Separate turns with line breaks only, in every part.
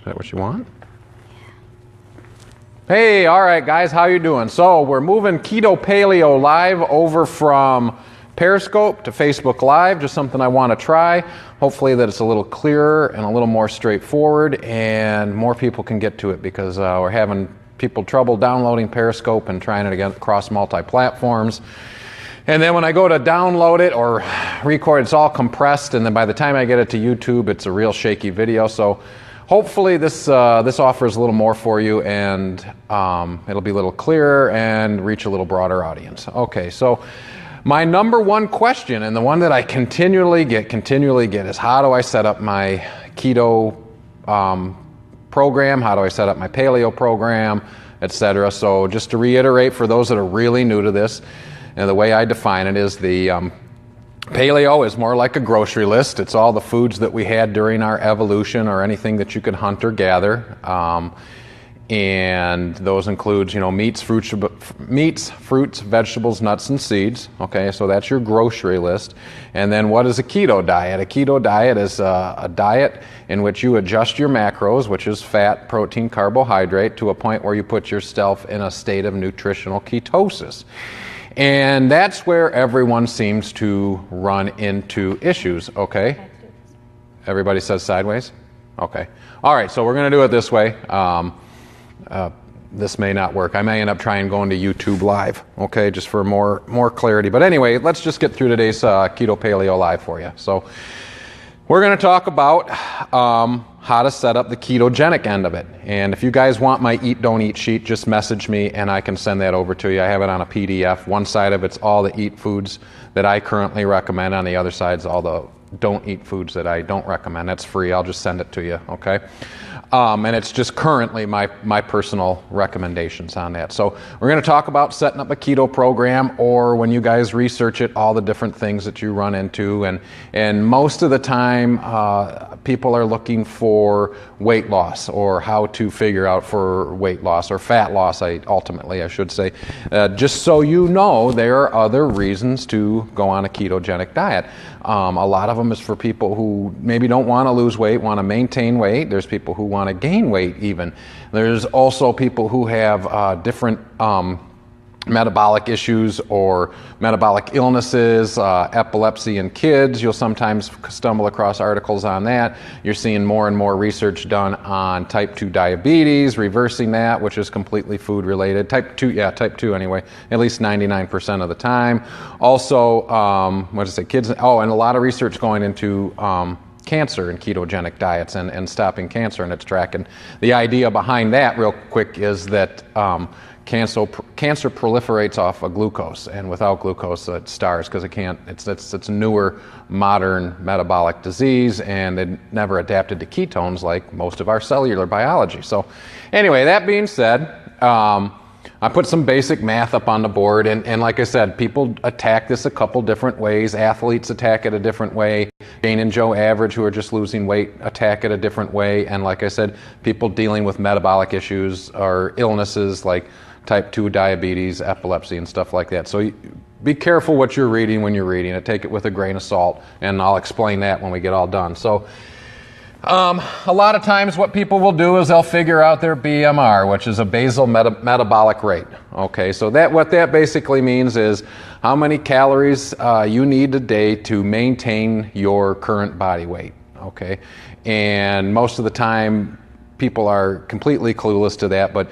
Is that what you want? Hey, all right, guys, how you doing? So we're moving Keto Paleo Live over from Periscope to Facebook Live, just something I want to try. Hopefully that it's a little clearer and a little more straightforward and more people can get to it, because we're having people trouble downloading Periscope and trying it again across multi-platforms. And then when I go to download it or record, it's all compressed, and then by the time I get it to YouTube, it's a real shaky video. So hopefully this offers a little more for you, and it'll be a little clearer and reach a little broader audience. Okay, so my number one question, and the one that I continually get is, how do I set up my keto program? How do I set up my paleo program, etc.? So just to reiterate for those that are really new to this, and the way I define it is the paleo is more like a grocery list. It's all the foods that we had during our evolution, or anything that you could hunt or gather. And those includes, meats, fruits, vegetables, nuts, and seeds. Okay, so that's your grocery list. And then what is a keto diet? A keto diet is a diet in which you adjust your macros, which is fat, protein, carbohydrate, to a point where you put yourself in a state of nutritional ketosis. And that's where everyone seems to run into issues, okay? Everybody says sideways? Okay. All right, so we're going to do it this way. This may not work. I may end up trying going to YouTube Live, okay, just for more clarity. But anyway, let's just get through today's Keto Paleo Live for you. So we're going to talk about how to set up the ketogenic end of it. And if you guys want my Eat, Don't Eat sheet, just message me and I can send that over to you. I have it on a PDF. One side of it's all the eat foods that I currently recommend. On the other side's all the don't eat foods that I don't recommend. That's free. I'll just send it to you, okay? And it's just currently my personal recommendations on that. So we're going to talk about setting up a keto program, or when you guys research it, all the different things that you run into. And most of the time, people are looking for weight loss, or how to figure out for weight loss, or fat loss, I should say. Just so you know, there are other reasons to go on a ketogenic diet. A lot of them is for people who maybe don't want to lose weight, want to maintain weight. There's people who want to gain weight even. There's also people who have different metabolic issues or metabolic illnesses, epilepsy in kids. You'll sometimes stumble across articles on that. You're seeing more and more research done on type 2 diabetes, reversing that, which is completely food related. Type 2 anyway, at least 99% of the time. Also, kids, and a lot of research going into cancer and ketogenic diets and stopping cancer, and it's tracking. The idea behind that, real quick, is that cancer proliferates off of glucose, and without glucose it starves, because it can't. It's a newer, modern metabolic disease, and it never adapted to ketones like most of our cellular biology. So, anyway, that being said, I put some basic math up on the board, and like I said, people attack this a couple different ways. Athletes attack it a different way. Jane and Joe average, who are just losing weight, attack it a different way. And like I said, people dealing with metabolic issues or illnesses like type 2 diabetes, epilepsy, and stuff like that. So be careful what you're reading when you're reading it. Take it with a grain of salt, and I'll explain that when we get all done. So a lot of times what people will do is they'll figure out their BMR, which is a basal metabolic rate. Okay, so what that basically means is how many calories you need a day to maintain your current body weight. Okay, and most of the time people are completely clueless to that, but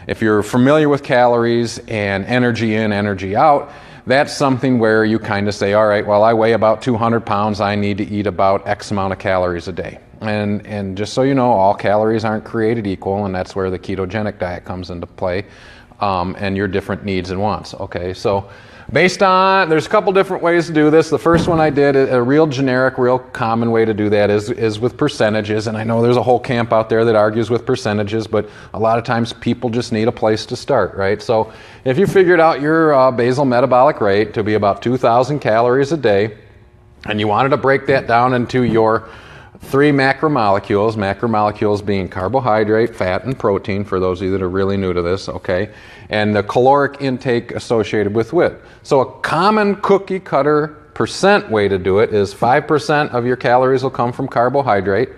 if you're familiar with calories and energy in, energy out, that's something where you kind of say, all right, well, I weigh about 200 pounds. I need to eat about X amount of calories a day. And just so you know, all calories aren't created equal, and that's where the ketogenic diet comes into play, and your different needs and wants. Okay, so there's a couple different ways to do this. The first one I did, a real generic, real common way to do that is with percentages. And I know there's a whole camp out there that argues with percentages, but a lot of times people just need a place to start, right? So if you figured out your basal metabolic rate to be about 2,000 calories a day, and you wanted to break that down into your 3 macromolecules being carbohydrate, fat, and protein, for those of you that are really new to this, okay? And the caloric intake associated with it. So a common cookie cutter percent way to do it is 5% of your calories will come from carbohydrate,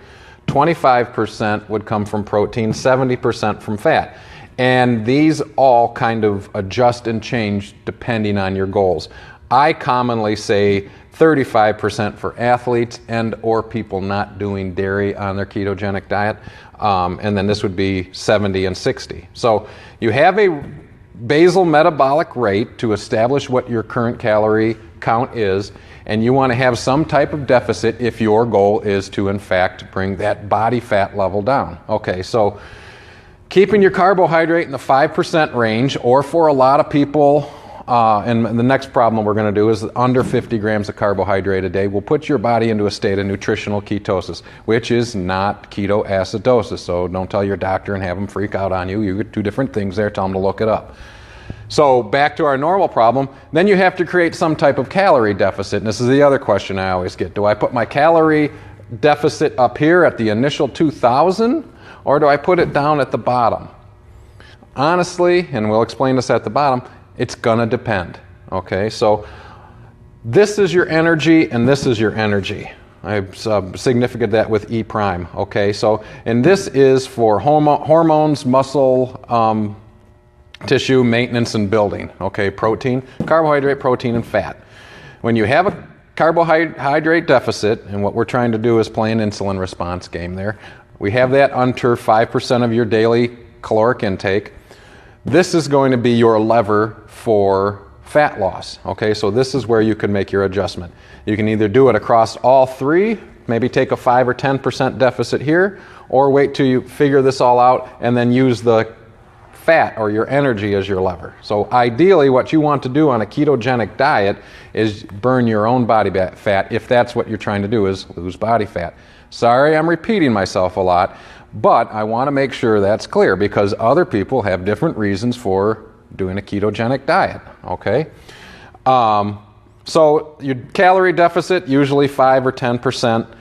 25% would come from protein, 70% from fat. And these all kind of adjust and change depending on your goals. I commonly say 35% for athletes and or people not doing dairy on their ketogenic diet. And then this would be 70 and 60. So you have a basal metabolic rate to establish what your current calorie count is, and you want to have some type of deficit if your goal is to, in fact, bring that body fat level down. Okay, so keeping your carbohydrate in the 5% range, or for a lot of people, and the next problem we're going to do is under 50 grams of carbohydrate a day will put your body into a state of nutritional ketosis, which is not ketoacidosis. So don't tell your doctor and have them freak out on you. You get two different things there. Tell them to look it up. So back to our normal problem, then you have to create some type of calorie deficit. And this is the other question I always get. Do I put my calorie deficit up here at the initial 2,000, or do I put it down at the bottom? Honestly, and we'll explain this at the bottom, it's going to depend. Okay, so this is your energy and this is your energy. I've significated that with E prime. Okay, so, and this is for hormones, muscle, tissue maintenance and building. Okay, protein, carbohydrate, protein, and fat. When you have a carbohydrate deficit, and what we're trying to do is play an insulin response game there, we have that under 5% of your daily caloric intake. This is going to be your lever for fat loss. Okay, so this is where you can make your adjustment. You can either do it across all three, maybe take a 5 or 10% deficit here, or wait till you figure this all out and then use the fat or your energy as your lever. So ideally what you want to do on a ketogenic diet is burn your own body fat, if that's what you're trying to do, is lose body fat. Sorry, I'm repeating myself a lot, but I want to make sure that's clear because other people have different reasons for doing a ketogenic diet. Okay, so your calorie deficit usually 5 or 10%.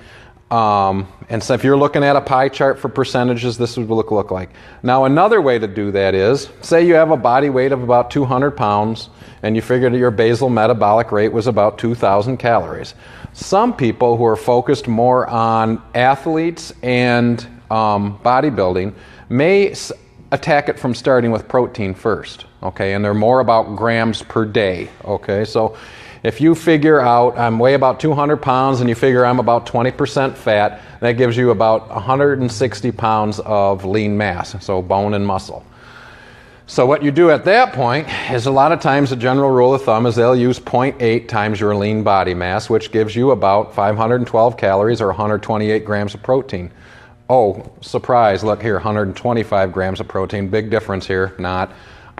And so if you're looking at a pie chart for percentages, this would look like. Now another way to do that is, say you have a body weight of about 200 pounds and you figured your basal metabolic rate was about 2,000 calories. Some people who are focused more on athletes and bodybuilding may attack it from starting with protein first, okay, and they're more about grams per day, okay. So if you figure out I'm weigh about 200 pounds and you figure I'm about 20% fat, that gives you about 160 pounds of lean mass, so bone and muscle. So what you do at that point is, a lot of times the general rule of thumb is they'll use 0.8 times your lean body mass, which gives you about 512 calories or 128 grams of protein. Oh, surprise, look here, 125 grams of protein, big difference here, not.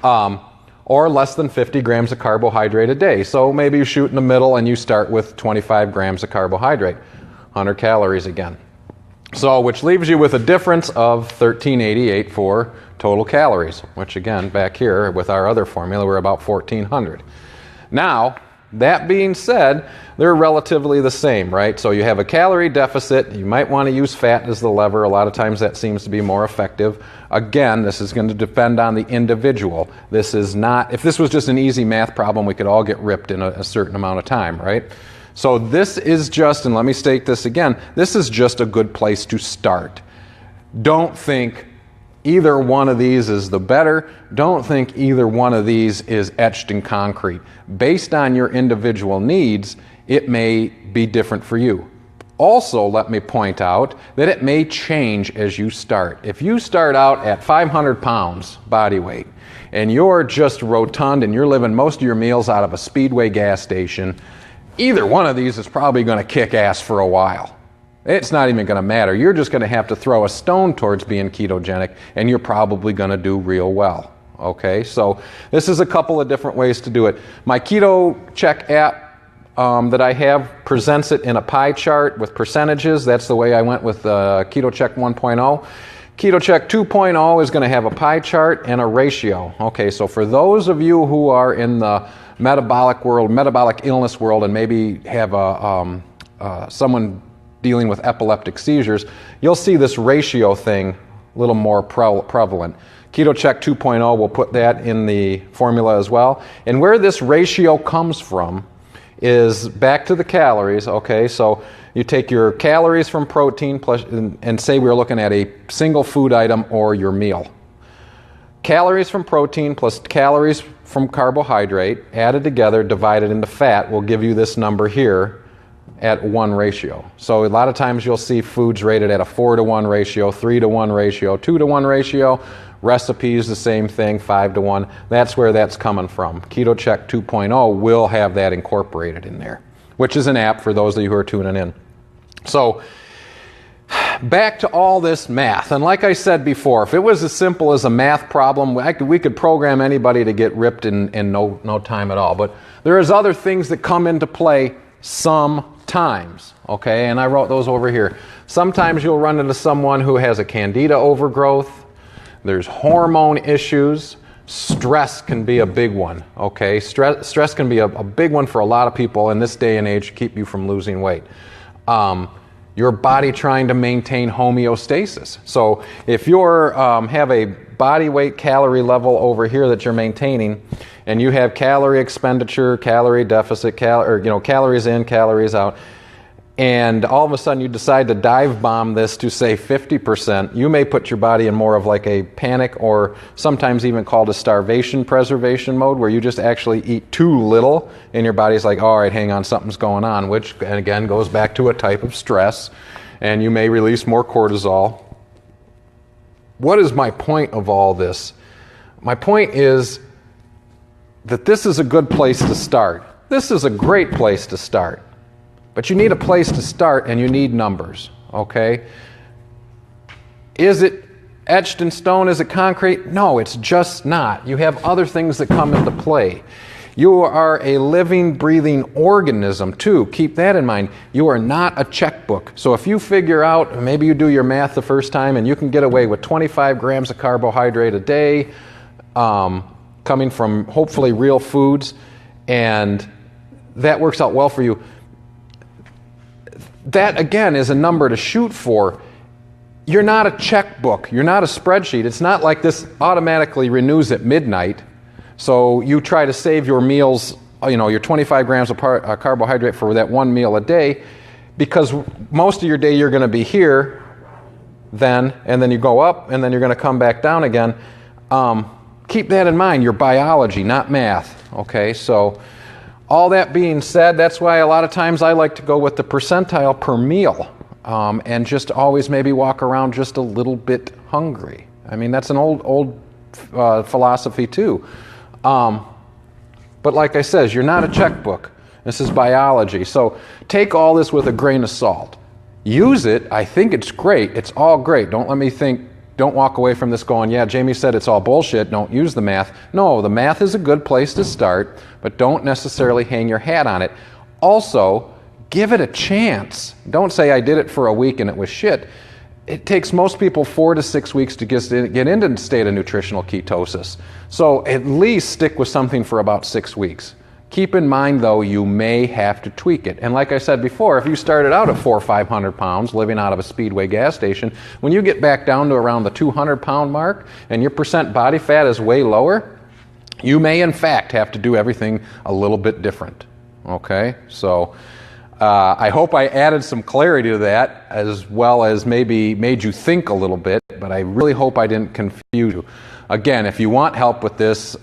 Or less than 50 grams of carbohydrate a day. So maybe you shoot in the middle and you start with 25 grams of carbohydrate, 100 calories again. So, which leaves you with a difference of 1388 for total calories, which again, back here with our other formula, we're about 1400. Now, that being said, they're relatively the same, right? So you have a calorie deficit, you might want to use fat as the lever, a lot of times that seems to be more effective. Again, this is going to depend on the individual. This is not, if this was just an easy math problem, we could all get ripped in a certain amount of time, right? So this is just, and let me state this again, this is just a good place to start. Don't think either one of these is the better. Don't think either one of these is etched in concrete. Based on your individual needs, it may be different for you. Also, let me point out that it may change as you start. If you start out at 500 pounds body weight and you're just rotund and you're living most of your meals out of a Speedway gas station, either one of these is probably going to kick ass for a while. It's not even going to matter. You're just going to have to throw a stone towards being ketogenic and you're probably going to do real well. Okay, so this is a couple of different ways to do it. My Keto Check app that I have presents it in a pie chart with percentages. That's the way I went with Keto Check 1.0. Keto Check 2.0 is going to have a pie chart and a ratio. Okay, so for those of you who are in the metabolic world, metabolic illness world, and maybe have someone dealing with epileptic seizures, you'll see this ratio thing a little more prevalent. Keto Check 2.0 will put that in the formula as well. And where this ratio comes from is back to the calories, okay? So you take your calories from protein plus, and say we're looking at a single food item or your meal. Calories from protein plus calories from carbohydrate added together, divided into fat, will give you this number here at 1 ratio. So a lot of times you'll see foods rated at a 4-to-1 ratio, 3-to-1 ratio, 2-to-1 ratio. Recipes, the same thing, 5-to-1. That's where that's coming from. Keto Check 2.0 will have that incorporated in there, which is an app for those of you who are tuning in. So back to all this math. And like I said before, if it was as simple as a math problem, we could program anybody to get ripped in no time at all. But there is other things that come into play sometimes, okay? And I wrote those over here. Sometimes you'll run into someone who has a candida overgrowth. There's hormone issues. Stress can be a big one, okay? Stress can be a big one for a lot of people in this day and age to keep you from losing weight. Your body trying to maintain homeostasis. So if you're have a body weight calorie level over here that you're maintaining, and you have calorie expenditure, calorie deficit, calories in, calories out, and all of a sudden you decide to dive bomb this to say 50%, you may put your body in more of like a panic, or sometimes even called a starvation preservation mode, where you just actually eat too little and your body's like, all right, hang on, something's going on, which again goes back to a type of stress, and you may release more cortisol. What is my point of all this? My point is that this is a good place to start. This is a great place to start. But you need a place to start, and you need numbers, okay? Is it etched in stone? Is it concrete? No, it's just not. You have other things that come into play. You are a living, breathing organism, too. Keep that in mind. You are not a checkbook. So if you figure out, maybe you do your math the first time, and you can get away with 25 grams of carbohydrate a day, coming from hopefully real foods, and that works out well for you. That, again, is a number to shoot for. You're not a checkbook. You're not a spreadsheet. It's not like this automatically renews at midnight. So you try to save your meals, your 25 grams of carbohydrate for that one meal a day, because most of your day you're going to be here then, and then you go up, and then you're going to come back down again. Keep that in mind. Your biology, not math. Okay, so all that being said, that's why a lot of times I like to go with the percentile per meal, and just always maybe walk around just a little bit hungry. I mean, that's an old philosophy too. But like I said, you're not a checkbook. This is biology. So take all this with a grain of salt. Use it. I think it's great. It's all great. Don't walk away from this going, yeah, Jamie said it's all bullshit, don't use the math. No, the math is a good place to start, but don't necessarily hang your hat on it. Also, give it a chance. Don't say I did it for a week and it was shit. It takes most people 4 to 6 weeks to get into the state of nutritional ketosis. So at least stick with something for about 6 weeks. Keep in mind, though, you may have to tweak it. And like I said before, if you started out at 400 or 500 pounds living out of a Speedway gas station, when you get back down to around the 200-pound mark and your percent body fat is way lower, you may, in fact, have to do everything a little bit different. Okay? So I hope I added some clarity to that, as well as maybe made you think a little bit, but I really hope I didn't confuse you. Again, if you want help with this,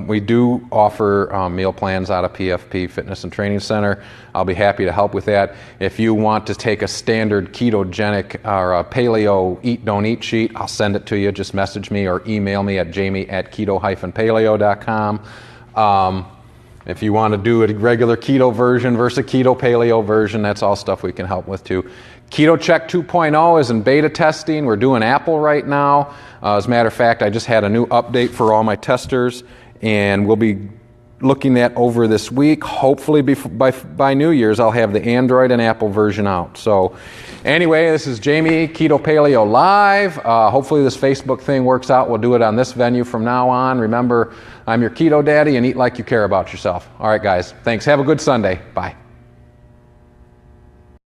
we do offer meal plans out of PFP, Fitness and Training Center. I'll be happy to help with that. If you want to take a standard ketogenic or a Paleo Eat, Don't Eat sheet, I'll send it to you. Just message me or email me at jamie@keto-paleo.com. If you want to do a regular keto version versus a keto paleo version, that's all stuff we can help with too. Keto Check 2.0 is in beta testing. We're doing Apple right now. As a matter of fact, I just had a new update for all my testers, and we'll be looking at over this week. Hopefully by New Year's, I'll have the Android and Apple version out. So anyway, this is Jamie, Keto Paleo Live. Hopefully this Facebook thing works out. We'll do it on this venue from now on. Remember, I'm your Keto Daddy, and eat like you care about yourself. All right, guys. Thanks. Have a good Sunday. Bye.